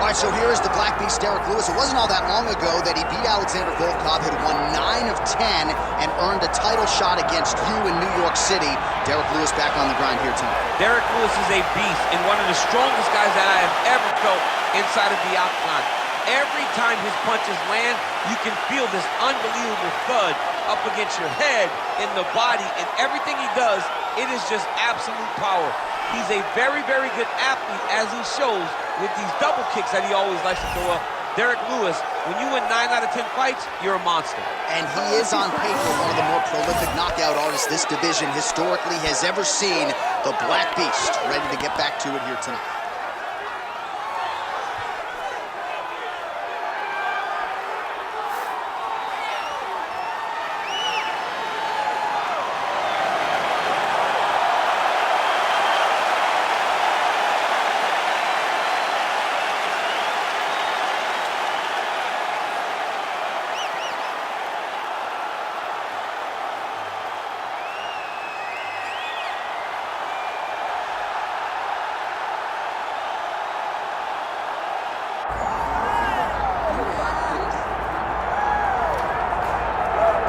right, so here is the Black Beast, Derrick Lewis. It wasn't all that long ago that he beat Alexander Volkov, had won 9 of 10, and earned a title shot against you in New York City. Derrick Lewis back on the grind here tonight. Derrick Lewis is a beast and one of the strongest guys that I have ever felt inside of the octagon. Every time his punches land, you can feel this unbelievable thud up against your head, in the body, and everything he does, it is just absolute power. He's a very, very good athlete, as he shows with these double kicks that he always likes to throw up. Derrick Lewis, when you win 9 out of 10 fights, you're a monster. And he is on paper one of the more prolific knockout artists this division historically has ever seen. The Black Beast, ready to get back to it here tonight.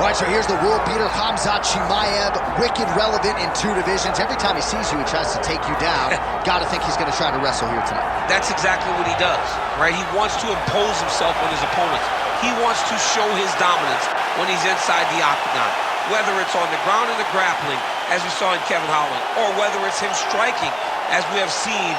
All right, so here's the world beater, Khamzat Chimaev, wicked relevant in 2 divisions. Every time he sees you, he tries to take you down. Got to think he's going to try to wrestle here tonight. That's exactly what he does, right? He wants to impose himself on his opponents. He wants to show his dominance when he's inside the octagon, whether it's on the ground in the grappling, as we saw in Kevin Holland, or whether it's him striking, as we have seen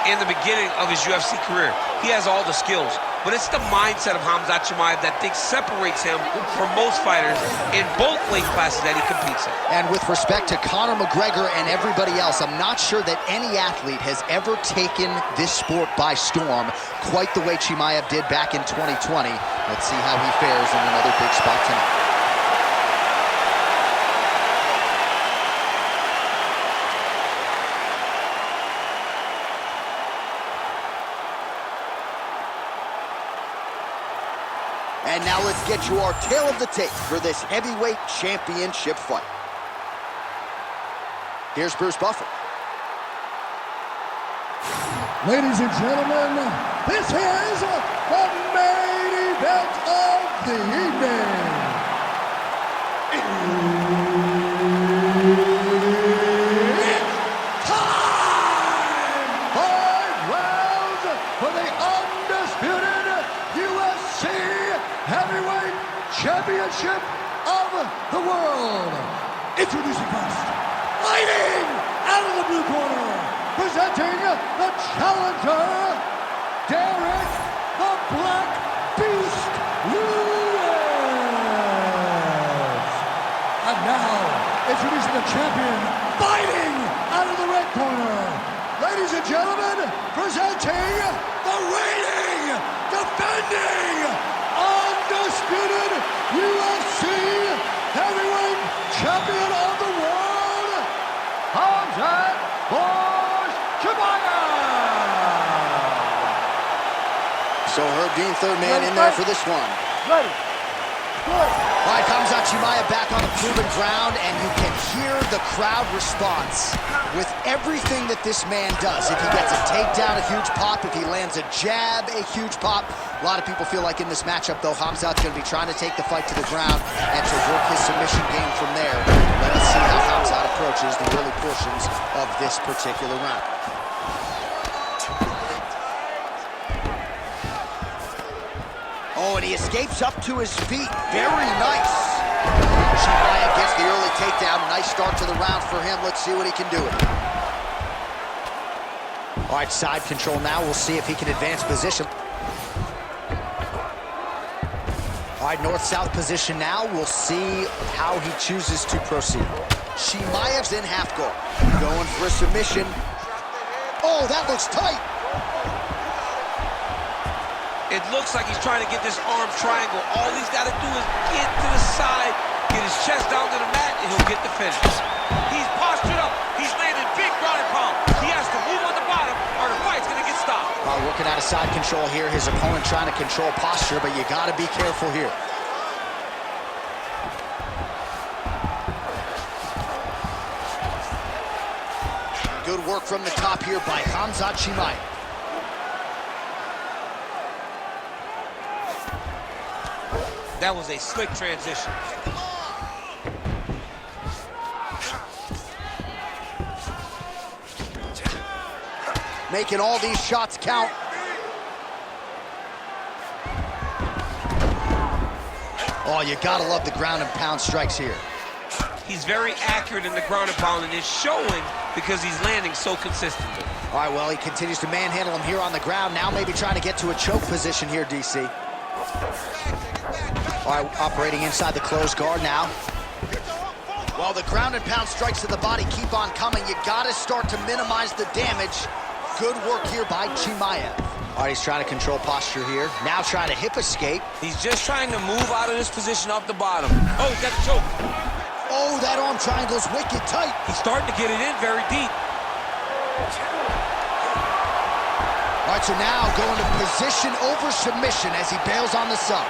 in the beginning of his UFC career. He has all the skills, but it's the mindset of Khamzat Chimaev that I think separates him from most fighters in both weight classes that he competes in. And with respect to Conor McGregor and everybody else, I'm not sure that any athlete has ever taken this sport by storm quite the way Chimaev did back in 2020. Let's see how he fares in another big spot tonight. And now let's get you our tale of the tape for this heavyweight championship fight. Here's Bruce Buffer. Ladies and gentlemen, this is the main event of the evening. It's time! 5 rounds for the undisputed UFC Heavyweight Championship of the world. Introducing first, fighting out of the blue corner, presenting the challenger, Derrick the Black Beast Lewis. And now, introducing the champion, fighting out of the red corner. Ladies and gentlemen, presenting the reigning, defending, undisputed UFC Heavyweight Champion of the world, Khamzat Chimaev. So Herb Dean, third man in there for this one. Ready. Good. All right, Khamzat Chimaev back on the proven ground, and you can hear the crowd response with everything that this man does. If he gets a takedown, a huge pop. If he lands a jab, a huge pop. A lot of people feel like in this matchup, though, Khamzat's going to be trying to take the fight to the ground and to work his submission game from there. Let us see how Khamzat approaches the early portions of this particular round. Oh, and he escapes up to his feet. Very nice. Chimaev gets the early takedown. Nice start to the round for him. Let's see what he can do. All right, side control now. We'll see if he can advance position. All right, north-south position now. We'll see how he chooses to proceed. Chimaev's in half guard. Going for a submission. Oh, that looks tight. It looks like he's trying to get this arm triangle. All he's got to do is get to the side, get his chest down to the mat, and he'll get the finish. He's postured up. He's landing big ground and pound. He has to move on the bottom, or the fight's going to get stopped. Working out of side control here. His opponent trying to control posture, but you got to be careful here. Good work from the top here by Khamzat Chimaev. That was a slick transition. Making all these shots count. Oh, you gotta love the ground and pound strikes here. He's very accurate in the ground and pound, and it's showing because he's landing so consistently. All right, well, he continues to manhandle him here on the ground. Now maybe trying to get to a choke position here, DC. All right, operating inside the closed guard now. Well, the ground and pound strikes to the body keep on coming. You gotta start to minimize the damage. Good work here by Chimaev. All right, he's trying to control posture here. Now trying to hip escape. He's just trying to move out of this position off the bottom. Oh, he's got the choke. Oh, that arm triangle's wicked tight. He's starting to get it in very deep. All right, so now going to position over submission as he bails on the sub.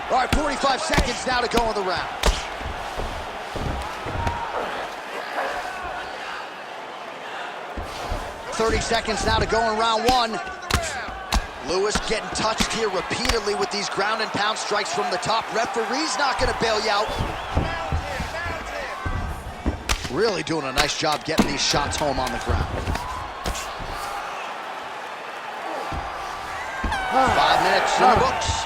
All right, 45 seconds now to go in the round. $30 seconds now to go in round one. Lewis getting touched here repeatedly with these ground and pound strikes from the top. Referee's not going to bail you out. Really doing a nice job getting these shots home on the ground. 5 minutes in the books.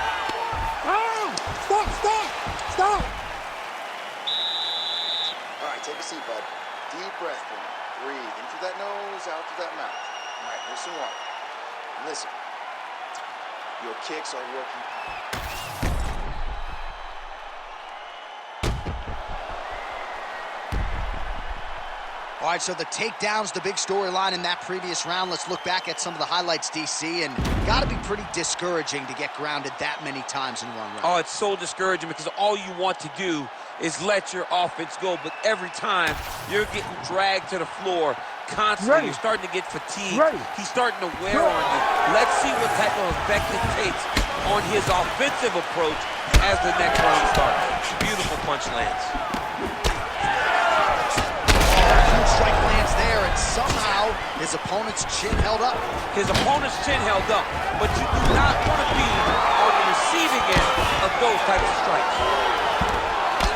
Stop! All right, take a seat, bud. Deep breath for me. Breathe in through that nose, out through that mouth. All right, here's some water. Listen, your kicks are working. All right, so the takedown's the big storyline in that previous round. Let's look back at some of the highlights, DC, and gotta be pretty discouraging to get grounded that many times in one round. Oh, it's so discouraging because all you want to do is let your offense go, but every time you're getting dragged to the floor constantly, you're starting to get fatigued. He's starting to wear on you. Let's see what type of effect it takes on his offensive approach as the next round starts. Beautiful punch lands. Huge strike lands there, and somehow his opponent's chin held up. His opponent's chin held up, but you do not want to be on the receiving end of those types of strikes.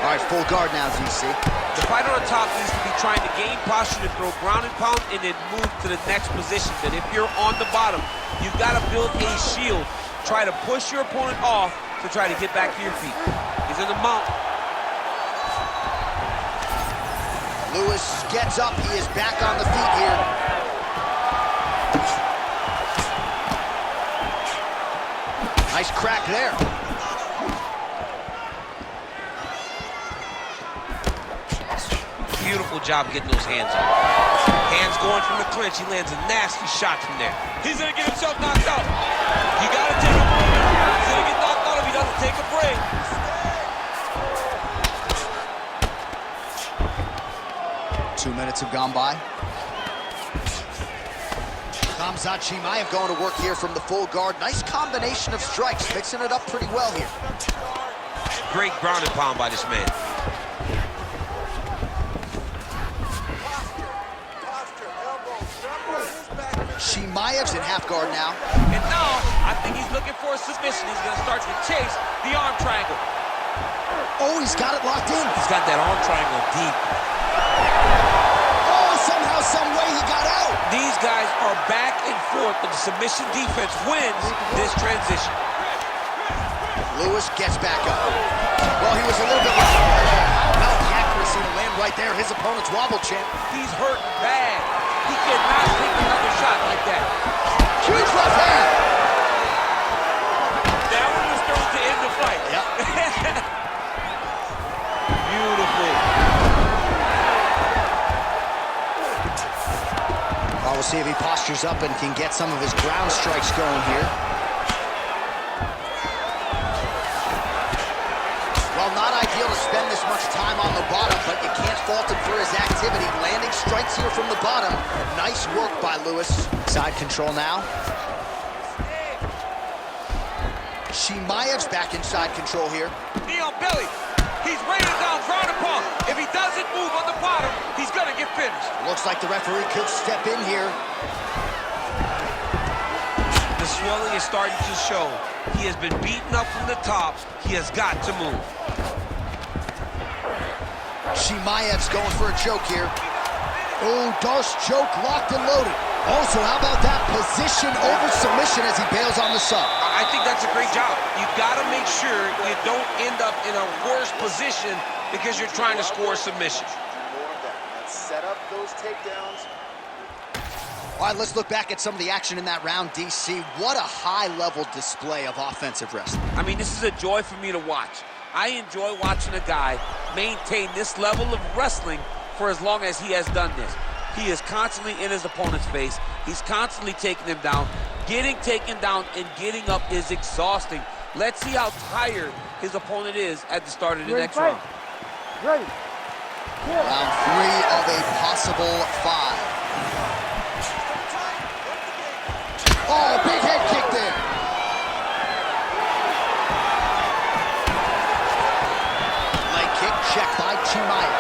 All right, full guard now, DC. The fighter on top needs to be trying to gain posture to throw ground and pound and then move to the next position. And if you're on the bottom, you've got to build a shield. Try to push your opponent off to try to get back to your feet. He's in the mount. Lewis gets up. He is back on the feet here. Nice crack there. Beautiful job getting those hands up. Hands going from the clinch. He lands a nasty shot from there. He's going to get himself knocked out. You got to take a break. He's going to get knocked out if he doesn't take a break. 2 minutes have gone by. Khamzat Chimaev going to work here from the full guard. Nice combination of strikes, mixing it up pretty well here. Great ground and pound by this man. Chimaev's in half guard now. And now, I think he's looking for a submission. He's going to start to chase the arm triangle. Oh, he's got it locked in. He's got that arm triangle deep. Oh, somehow, some way he got out. These guys are back and forth, but the submission defense wins this transition. Lewis gets back up. Well, he was a little bit late. How about the accuracy to land right there? His opponent's wobble champ. He's hurt bad. He cannot take another shot like that. Huge left hand. That one was thrown to end the fight. Yep. Beautiful. Well, we'll see if he postures up and can get some of his ground strikes going here. Well, not ideal to spend this much time on the bottom, but you can't fault him for his activity. Landing strikes here from the bottom. Nice work by Lewis. Side control now. Chimaev's back inside control here. Knee on belly. He's raining down ground and pound. If he doesn't move on the bottom, he's going to get finished. Looks like the referee could step in here. The swelling is starting to show. He has been beaten up from the top. He has got to move. Chimaev's going for a choke here. Oh, Darce choke locked and loaded. Also, how about that position over submission as he bails on the sub? I think that's a great job. You got to make sure you don't end up in a worse position because you're trying to score a submission. More of that. Let's set up those takedowns. All right, let's look back at some of the action in that round, DC. What a high-level display of offensive wrestling. I mean, this is a joy for me to watch. I enjoy watching a guy maintain this level of wrestling for as long as he has done this. He is constantly in his opponent's face. He's constantly taking him down. Getting taken down and getting up is exhausting. Let's see how tired his opponent is at the start of the next round. Ready. Round 3 of a possible 5. Oh, big head kick there. Leg kick checked by Chimaev.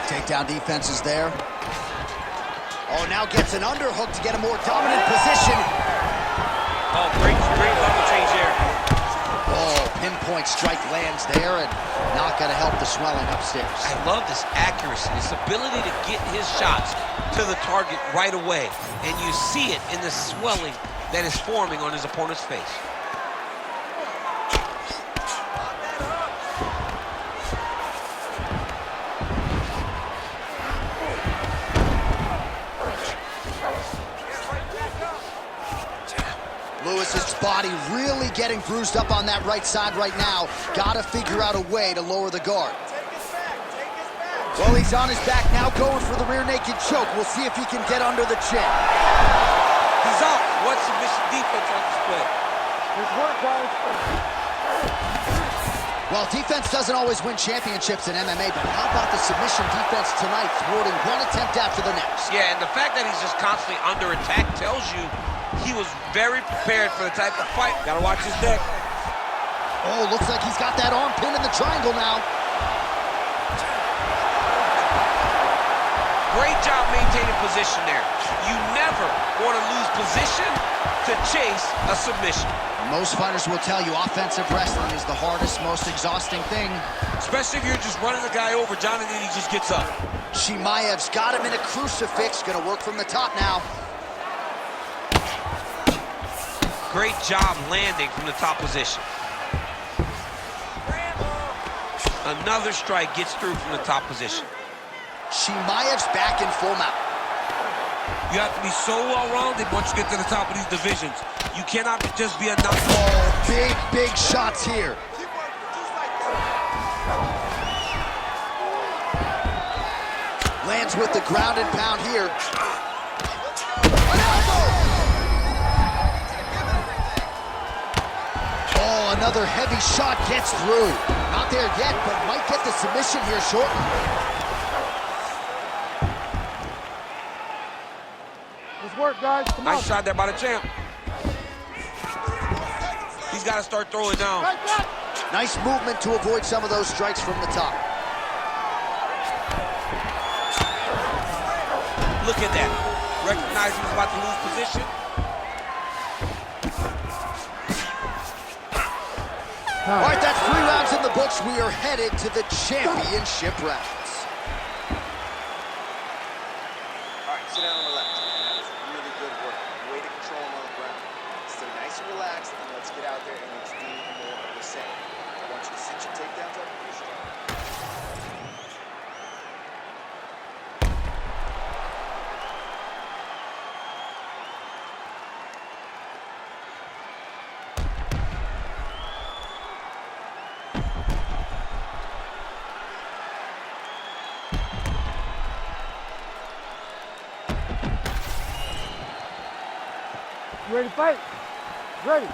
Takedown defense is there. Oh, now gets an underhook to get a more dominant position. Oh, great level change there. Oh, pinpoint strike lands there and not going to help the swelling upstairs. I love this accuracy, this ability to get his shots to the target right away. And you see it in the swelling that is forming on his opponent's face. Lewis's body really getting bruised up on that right side right now. Gotta figure out a way to lower the guard. Well, he's on his back now, going for the rear naked choke. We'll see if he can get under the chin. He's out. What submission defense on display? Good work, guys. Well, defense doesn't always win championships in MMA, but how about the submission defense tonight, thwarting one attempt after the next? Yeah, and the fact that he's just constantly under attack tells you he was very prepared for the type of fight. Gotta watch his neck. Oh, looks like he's got that arm pinned in the triangle now. Great job maintaining position there. You never want to lose position to chase a submission. Most fighters will tell you offensive wrestling is the hardest, most exhausting thing. Especially if you're just running the guy over, John, and then he just gets up. Chimaev's got him in a crucifix. Gonna work from the top now. Great job landing from the top position. Another strike gets through from the top position. Chimaev's back in full mount. You have to be so well-rounded once you get to the top of these divisions. You cannot just be a knock. Oh, big shots here. Lands with the ground and pound here. Oh, another heavy shot gets through. Not there yet, but might get the submission here shortly. Good work, guys. Come on. Nice shot there by the champ. He's got to start throwing down. Nice movement to avoid some of those strikes from the top. Look at that. Recognizing he's about to lose position. All right, that's 3 rounds in the books. We are headed to the championship rounds. All right, sit down and relax. That was really good work. Way to control him on the ground. Stay nice and relaxed, and let's get out there and let's do more of the same. I want you to sit your takedowns up and strong. You ready to fight? Ready.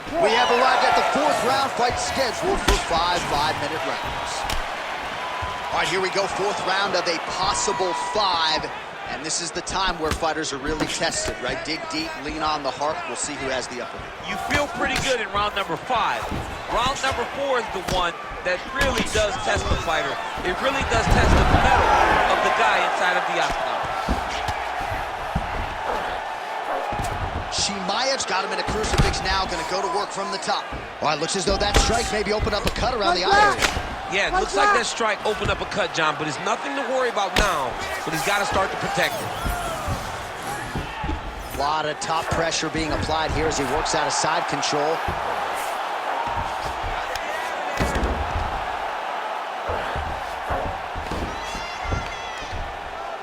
We have arrived at the 4th round fight scheduled for 5 5-minute rounds. All right, here we go, 4th round of a possible 5. And this is the time where fighters are really tested, right? Dig deep, lean on the heart. We'll see who has the upper hand. You feel pretty good in round number 5. Round number 4 is the one that really does test the fighter. It really does test the mettle of the guy inside of the octagon. Chimaev's got him in a crucifix now, gonna go to work from the top. All right, looks as though that strike maybe opened up a cut around the eye area. Yeah, it looks like that strike opened up a cut, John, but it's nothing to worry about now, but he's got to start to protect it. A lot of top pressure being applied here as he works out of side control.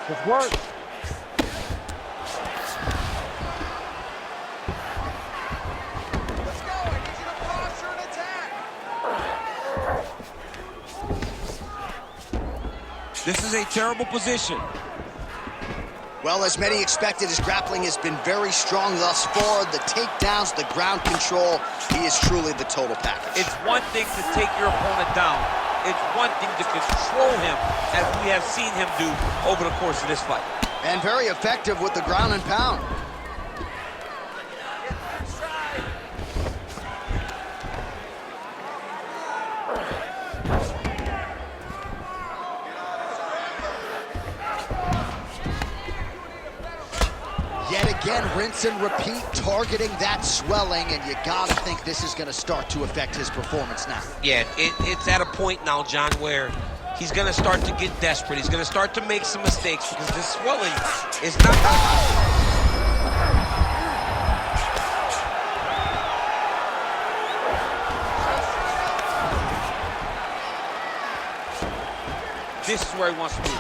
Good work. Let's go. I need you to posture and attack. This is a terrible position. Well, as many expected, his grappling has been very strong thus far. The takedowns, the ground control, he is truly the total package. It's one thing to take your opponent down. It's one thing to control him, as we have seen him do over the course of this fight. And very effective with the ground and pound. Yet again, rinse and repeat, targeting that swelling, and you gotta think this is gonna start to affect his performance now. Yeah, it's at a point now, John, where he's gonna start to get desperate. He's gonna start to make some mistakes because this swelling is not... This is where he wants to be.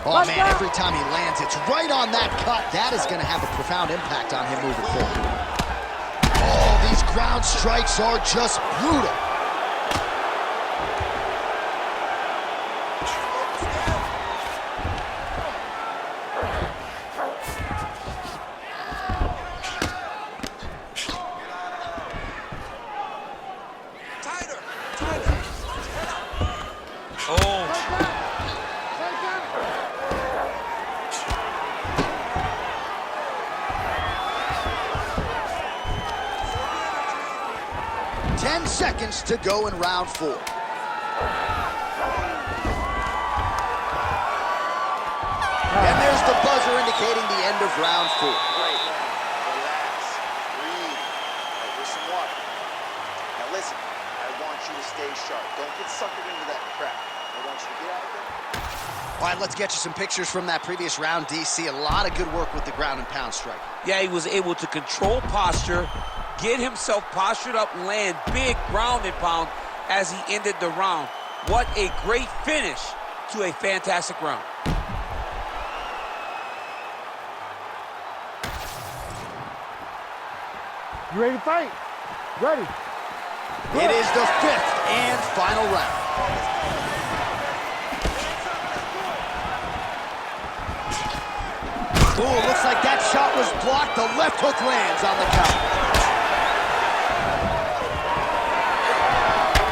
Oh, man, every time he lands, it's right on that cut. That is going to have a profound impact on him moving forward. Oh, these ground strikes are just brutal. Oh. 10 seconds to go in round 4. And there's the buzzer indicating the end of round 4. Great. Relax. Breathe. Here's some water. Now listen, I want you to stay sharp. Don't get suckered into that crap. I want you to get out of there. All right, let's get you some pictures from that previous round, DC. A lot of good work with the ground and pound strike. Yeah, he was able to control posture, get himself postured up, land big ground and pound as he ended the round. What a great finish to a fantastic round. You ready to fight? Ready. It is the 5th and final round. Ooh, looks like that shot was blocked. The left hook lands on the count.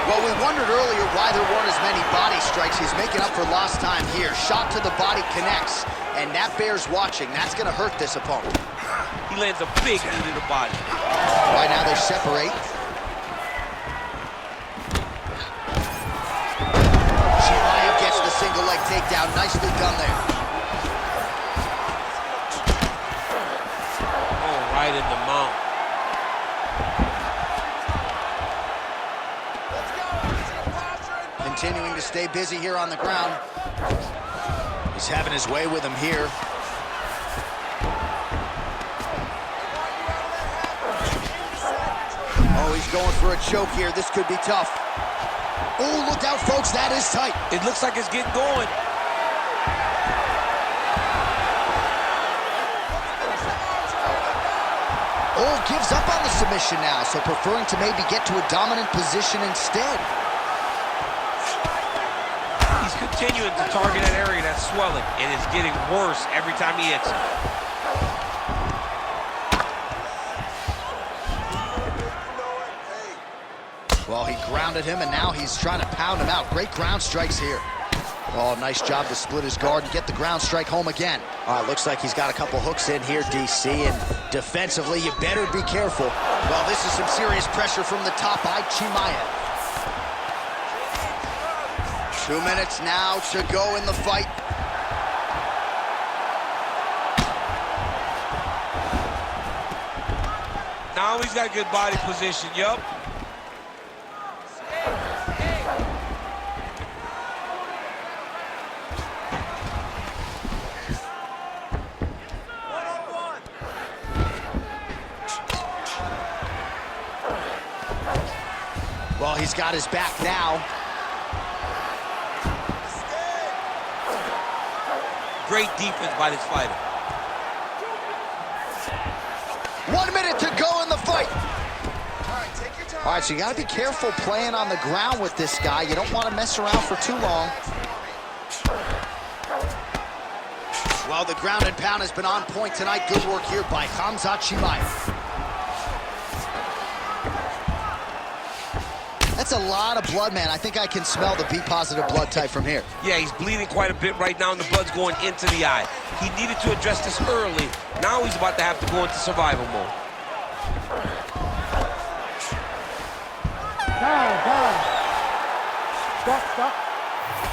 Well, we wondered earlier why there weren't as many body strikes. He's making up for lost time here. Shot to the body connects, and that bears watching. That's going to hurt this opponent. He lands a big knee to the body. Right now they separate. Chimaev gets the single leg takedown. Nicely done there. Right in the mount. Continuing to stay busy here on the ground. He's having his way with him here. Oh, he's going for a choke here. This could be tough. Oh, look out, folks. That is tight. It looks like it's getting going. Oh, gives up on the submission now, so preferring to maybe get to a dominant position instead. He's continuing to target that area that's swelling, and it's getting worse every time he hits it. Well, he grounded him, and now he's trying to pound him out. Great ground strikes here. Oh, nice job to split his guard and get the ground strike home again. All right, looks like he's got a couple hooks in here, DC, and defensively, you better be careful. Well, this is some serious pressure from the top by Chimaev. 2 minutes now to go in the fight. Now he's got good body position, yup. Well, he's got his back now. Great defense by this fighter. 1 minute to go in the fight. All right, take your time. All right, so you got to be careful playing on the ground with this guy. You don't want to mess around for too long. Well, the ground and pound has been on point tonight. Good work here by Khamzat Chimaev. That's a lot of blood, man. I think I can smell the B-positive blood type from here. Yeah, he's bleeding quite a bit right now, and the blood's going into the eye. He needed to address this early. Now he's about to have to go into survival mode. Stop.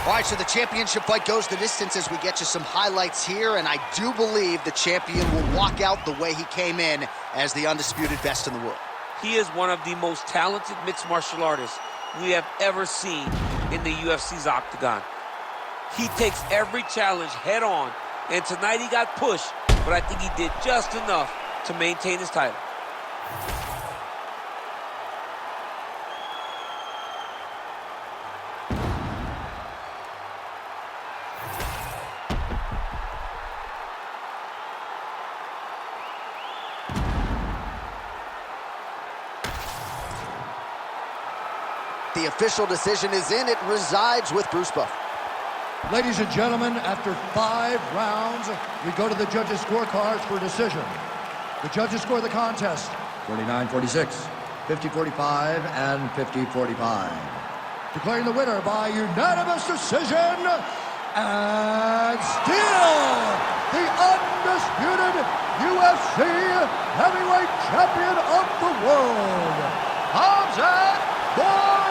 All right, so the championship fight goes the distance as we get you some highlights here, and I do believe the champion will walk out the way he came in as the undisputed best in the world. He is one of the most talented mixed martial artists we have ever seen in the UFC's octagon. He takes every challenge head on, and tonight he got pushed, but I think he did just enough to maintain his title. The official decision is in. It resides with Bruce Buff. Ladies and gentlemen, after 5 rounds, we go to the judges' scorecards for decision. The judges score the contest 49-46, 50-45, and 50-45. Declaring the winner by unanimous decision, and still the undisputed UFC heavyweight champion of the world, Khamzat Chimaev.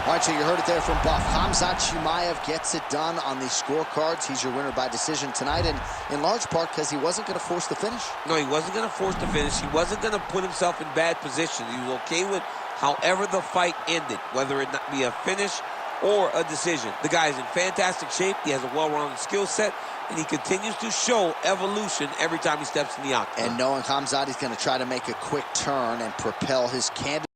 All right, so you heard it there from Buff. Khamzat Chimaev gets it done on the scorecards. He's your winner by decision tonight, and in large part because he wasn't going to force the finish. No, he wasn't going to force the finish. He wasn't going to put himself in bad position. He was okay with however the fight ended, whether it not be a finish or a decision. The guy is in fantastic shape. He has a well-rounded skill set, and he continues to show evolution every time he steps in the octagon. And knowing Khamzat, he's going to try to make a quick turn and propel his candidate.